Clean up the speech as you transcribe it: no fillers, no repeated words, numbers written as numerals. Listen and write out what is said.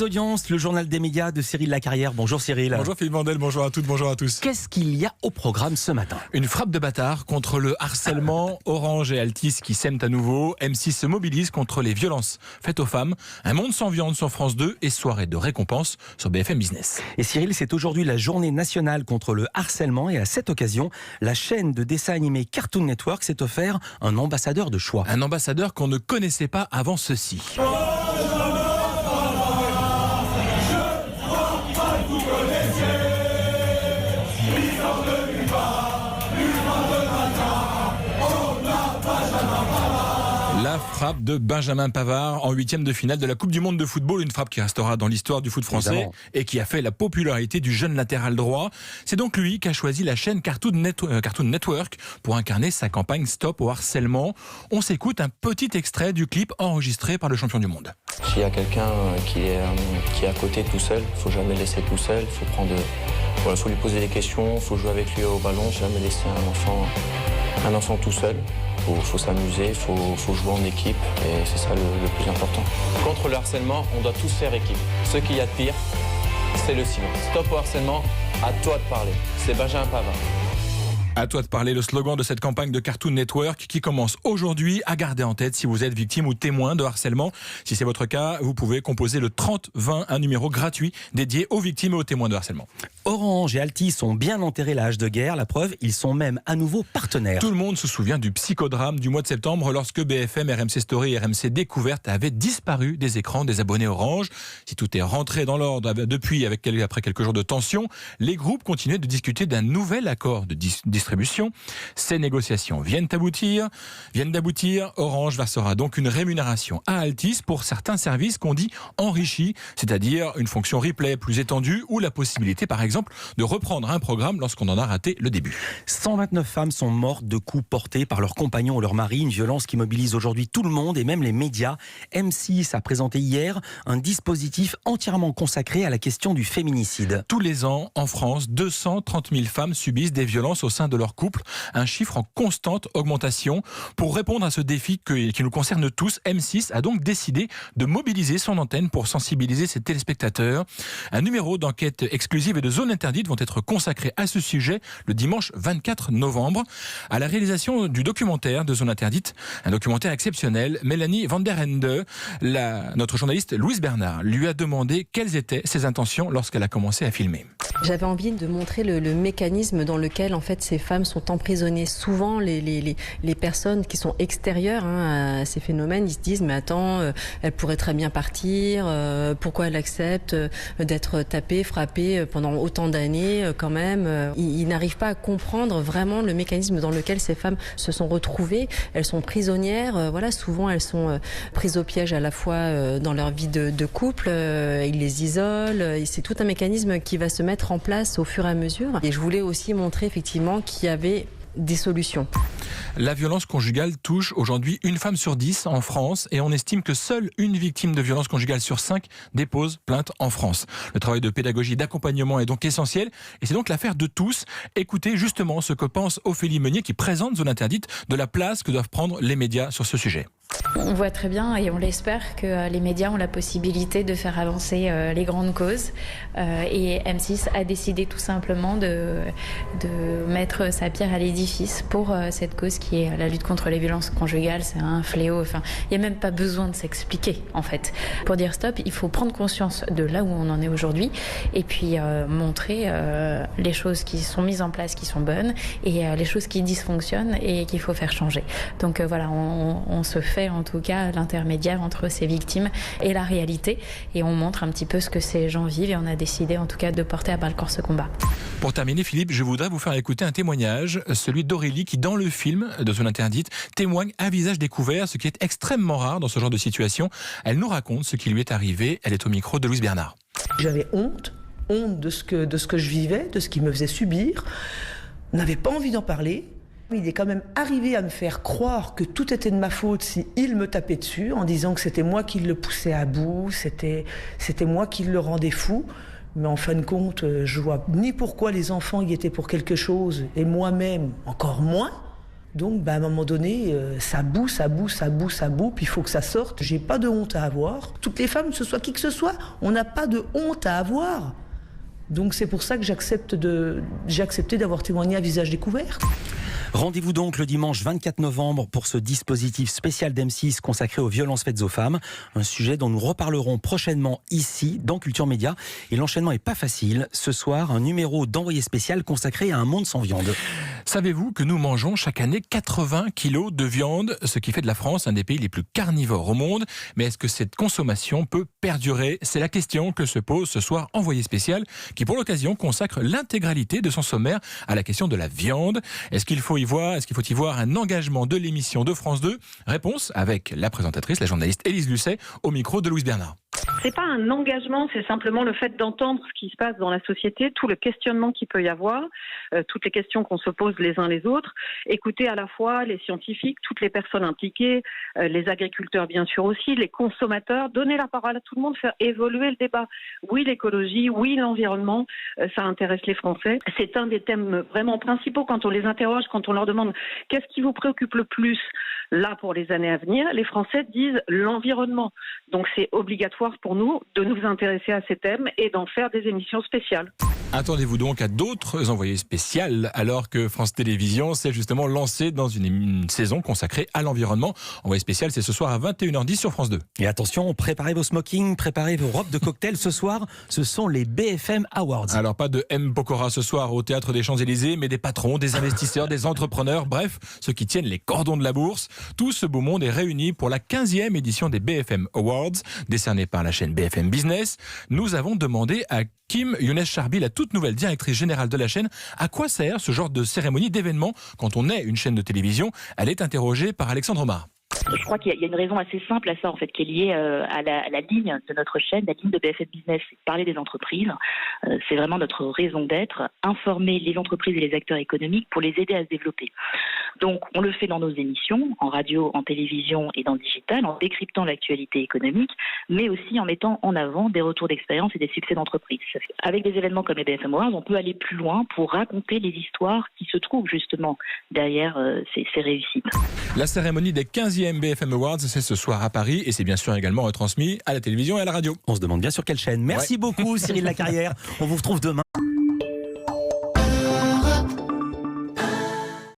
Les audiences, le journal des médias de Cyril Lacarrière. Bonjour Cyril. Bonjour Philippe Vandel, bonjour à toutes, bonjour à tous. Qu'est-ce qu'il y a au programme ce matin? Une frappe de bâtard contre le harcèlement. Orange et Altice qui s'aiment à nouveau. M6 se mobilise contre les violences faites aux femmes. Un monde sans viande sur France 2 et soirée de récompense sur BFM Business. Et Cyril, c'est aujourd'hui la journée nationale contre le harcèlement et à cette occasion, la chaîne de dessins animés Cartoon Network s'est offert un ambassadeur de choix. Un ambassadeur qu'on ne connaissait pas avant ceci. La frappe de Benjamin Pavard en 8e de finale de la Coupe du Monde de football, une frappe qui restera dans l'histoire du foot français. Évidemment. Et qui a fait la popularité du jeune latéral droit. C'est donc lui qui a choisi la chaîne Cartoon Network pour incarner sa campagne Stop au harcèlement. On s'écoute un petit extrait du clip enregistré par le champion du monde. S'il y a quelqu'un qui est à côté tout seul, il ne faut jamais le laisser tout seul, faut lui poser des questions, il faut jouer avec lui au ballon, jamais laisser un enfant tout seul. Il faut s'amuser, il faut jouer en équipe et c'est ça le plus important. Contre le harcèlement, on doit tous faire équipe. Ce qu'il y a de pire, c'est le silence. Stop au harcèlement, à toi de parler. C'est Benjamin Pavard. À toi de parler, le slogan de cette campagne de Cartoon Network qui commence aujourd'hui. À garder en tête si vous êtes victime ou témoin de harcèlement. Si c'est votre cas, vous pouvez composer le 30-20, un numéro gratuit dédié aux victimes et aux témoins de harcèlement. Orange et Altice ont bien enterré la hache de guerre. La preuve, ils sont même à nouveau partenaires. Tout le monde se souvient du psychodrame du mois de septembre lorsque BFM, RMC Story et RMC Découverte avaient disparu des écrans des abonnés Orange. Si tout est rentré dans l'ordre depuis, après quelques jours de tension, les groupes continuaient de discuter d'un nouvel accord de distribution. Ces négociations viennent d'aboutir. Orange versera donc une rémunération à Altice pour certains services qu'on dit enrichis, c'est-à-dire une fonction replay plus étendue ou la possibilité, par exemple, de reprendre un programme lorsqu'on en a raté le début. 129 femmes sont mortes de coups portés par leurs compagnons ou leur mari, une violence qui mobilise aujourd'hui tout le monde et même les médias. M6 a présenté hier un dispositif entièrement consacré à la question du féminicide. Tous les ans, en France, 230 000 femmes subissent des violences au sein de leur couple, un chiffre en constante augmentation. Pour répondre à ce défi qui nous concerne tous, M6 a donc décidé de mobiliser son antenne pour sensibiliser ses téléspectateurs. Un numéro d'enquête exclusive et de zone interdite vont être consacrés à ce sujet le dimanche 24 novembre. À la réalisation du documentaire de Zone interdite, un documentaire exceptionnel, Mélanie Van der Ende, notre journaliste Louise Bernard, lui a demandé quelles étaient ses intentions lorsqu'elle a commencé à filmer. J'avais envie de montrer le mécanisme dans lequel en fait ces femmes sont emprisonnées. Souvent les personnes qui sont extérieures à ces phénomènes, ils se disent mais attends, elle pourrait très bien partir, pourquoi elle accepte d'être tapée, frappée pendant autant d'années quand même. Ils n'arrivent pas à comprendre vraiment le mécanisme dans lequel ces femmes se sont retrouvées. Elles sont prisonnières, souvent elles sont prises au piège à la fois dans leur vie de couple, ils les isolent, c'est tout un mécanisme qui va se mettre en place au fur et à mesure. Et je voulais aussi montrer effectivement qu'il y avait des solutions. La violence conjugale touche aujourd'hui une femme sur 10 en France et on estime que seule une victime de violence conjugale sur 5 dépose plainte en France. Le travail de pédagogie, d'accompagnement est donc essentiel et c'est donc l'affaire de tous. Écoutez justement ce que pense Ophélie Meunier qui présente Zone interdite de la place que doivent prendre les médias sur ce sujet. On voit très bien et on l'espère que les médias ont la possibilité de faire avancer les grandes causes et M6 a décidé tout simplement de mettre sa pierre à l'édifice pour cette cause qui est la lutte contre les violences conjugales. C'est un fléau, il n'y a même pas besoin de s'expliquer en fait. Pour dire stop, il faut prendre conscience de là où on en est aujourd'hui et puis montrer les choses qui sont mises en place qui sont bonnes et les choses qui dysfonctionnent et qu'il faut faire changer. Donc on se fait en tout cas l'intermédiaire entre ces victimes et la réalité et on montre un petit peu ce que ces gens vivent et on a décidé en tout cas de porter à bras le corps ce combat. Pour terminer Philippe, je voudrais vous faire écouter un témoignage, celui d'Aurélie qui dans le film de Zone interdite témoigne à visage découvert, ce qui est extrêmement rare dans ce genre de situation. Elle nous raconte ce qui lui est arrivé, elle est au micro de Louise Bernard. J'avais honte de ce que je vivais, de ce qu'il me faisait subir, n'avais pas envie d'en parler. Il est quand même arrivé à me faire croire que tout était de ma faute si il me tapait dessus, en disant que c'était moi qui le poussais à bout, c'était moi qui le rendais fou. Mais en fin de compte, je vois ni pourquoi les enfants y étaient pour quelque chose, et moi-même encore moins. Donc à un moment donné, ça boue, puis il faut que ça sorte. J'ai pas de honte à avoir. Toutes les femmes, que ce soit qui que ce soit, on n'a pas de honte à avoir. Donc c'est pour ça que j'ai accepté d'avoir témoigné à visage découvert. Rendez-vous donc le dimanche 24 novembre pour ce dispositif spécial d'M6 consacré aux violences faites aux femmes. Un sujet dont nous reparlerons prochainement ici, dans Culture Média. Et l'enchaînement est pas facile. Ce soir, un numéro d'envoyé spécial consacré à un monde sans viande. Savez-vous que nous mangeons chaque année 80 kilos de viande, ce qui fait de la France un des pays les plus carnivores au monde. Mais est-ce que cette consommation peut perdurer ? C'est la question que se pose ce soir Envoyé spécial, qui pour l'occasion consacre l'intégralité de son sommaire à la question de la viande. Est-ce qu'il faut y voir un engagement de l'émission de France 2 ? Réponse avec la présentatrice, la journaliste Élise Lucet, au micro de Louise Bernard. C'est pas un engagement, c'est simplement le fait d'entendre ce qui se passe dans la société, tout le questionnement qu'il peut y avoir, toutes les questions qu'on se pose les uns les autres, écouter à la fois les scientifiques, toutes les personnes impliquées, les agriculteurs bien sûr aussi, les consommateurs, donner la parole à tout le monde, faire évoluer le débat. Oui, l'écologie, oui, l'environnement, ça intéresse les Français. C'est un des thèmes vraiment principaux quand on les interroge, quand on leur demande qu'est-ce qui vous préoccupe le plus là pour les années à venir. Les Français disent l'environnement. Donc c'est obligatoire pour nous de nous intéresser à ces thèmes et d'en faire des émissions spéciales. Attendez-vous donc à d'autres envoyés spéciales alors que France Télévisions s'est justement lancé dans une saison consacrée à l'environnement. Envoyé spécial, c'est ce soir à 21h10 sur France 2. Et attention, préparez vos smokings, préparez vos robes de cocktail. Ce soir, ce sont les BFM Awards. Alors pas de M. Pokora ce soir au Théâtre des Champs-Élysées, mais des patrons, des investisseurs, des entrepreneurs, bref, ceux qui tiennent les cordons de la bourse. Tout ce beau monde est réuni pour la 15e édition des BFM Awards, décernée par la chaîne BFM Business. Nous avons demandé à Kim Younes-Charby, la toute nouvelle directrice générale de la chaîne, à quoi sert ce genre de cérémonie, d'événement quand on est une chaîne de télévision. Elle est interrogée par Alexandre Omar. Je crois qu'il y a une raison assez simple à ça, en fait, qui est liée à la ligne de notre chaîne, la ligne de BFM Business, c'est parler des entreprises. C'est vraiment notre raison d'être, informer les entreprises et les acteurs économiques pour les aider à se développer. Donc, on le fait dans nos émissions, en radio, en télévision et dans le digital, en décryptant l'actualité économique, mais aussi en mettant en avant des retours d'expérience et des succès d'entreprise. Avec des événements comme les BFM Awards, on peut aller plus loin pour raconter les histoires qui se trouvent justement derrière ces réussites. La cérémonie des 15e BFM Awards, c'est ce soir à Paris et c'est bien sûr également retransmis à la télévision et à la radio. On se demande bien sur quelle chaîne. Merci beaucoup Cyril Lacarrière. On vous retrouve demain.